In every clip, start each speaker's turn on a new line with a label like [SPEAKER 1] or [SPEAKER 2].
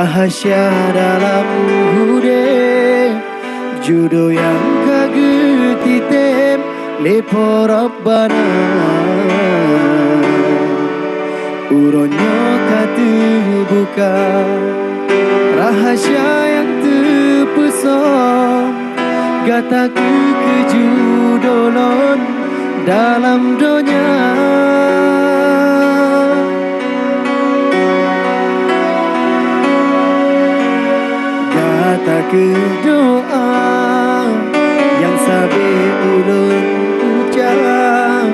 [SPEAKER 1] Rahasia dalam hude judo yang kagetitem lepo Rabbana uronyo katu buka rahasia yang terpesong gataku kejudolon dalam dunia. Tak doa yang sabi ulun ucap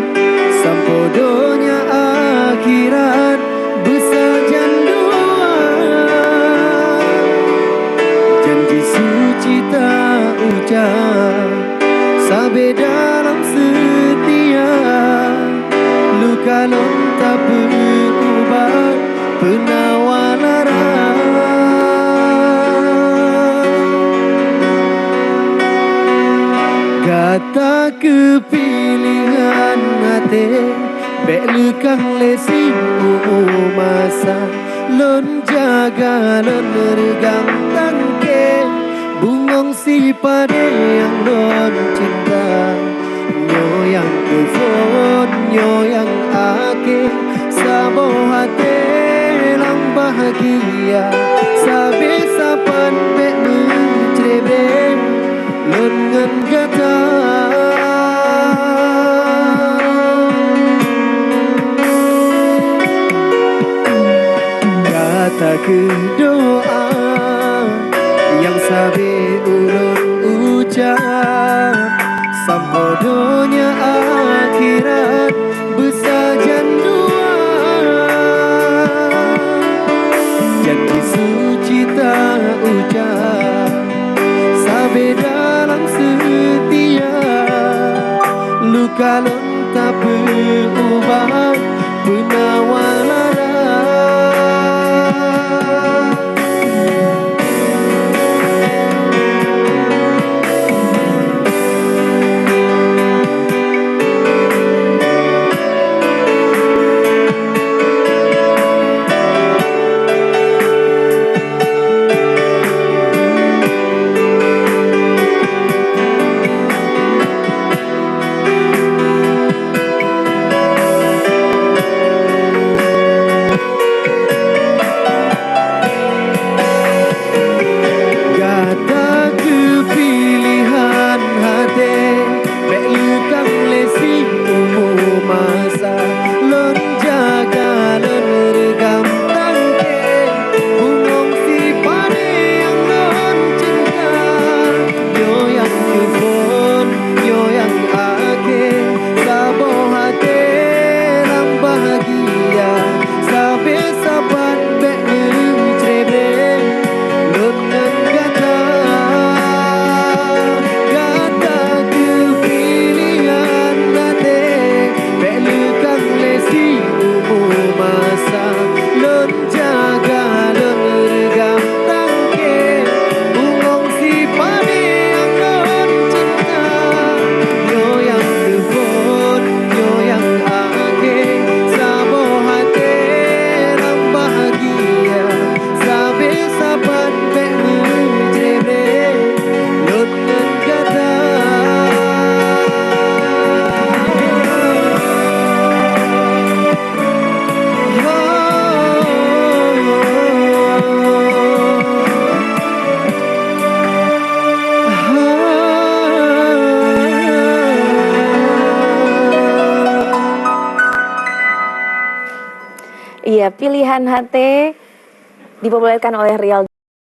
[SPEAKER 1] sampodonya akhirat besajan doa janji suci tak ucap sabi dalam setia luka lontar berubat penawar lara. Kata kepilihan hati belukang lesi masa lon jaga lon regang tangke bungong si pade yang lon cinta nyoyang kefon nyoyang ake sabo hati lang bahagia sabe sapan be mencerebe lengan kata kata ke doa yang sabi ulun ucap sampodonya akhirat besajan dua janji suci tak ucap sabi dalam setia luka lontar berubah penawar lara.
[SPEAKER 2] Iya, pilihan hati dipopulerkan oleh Rial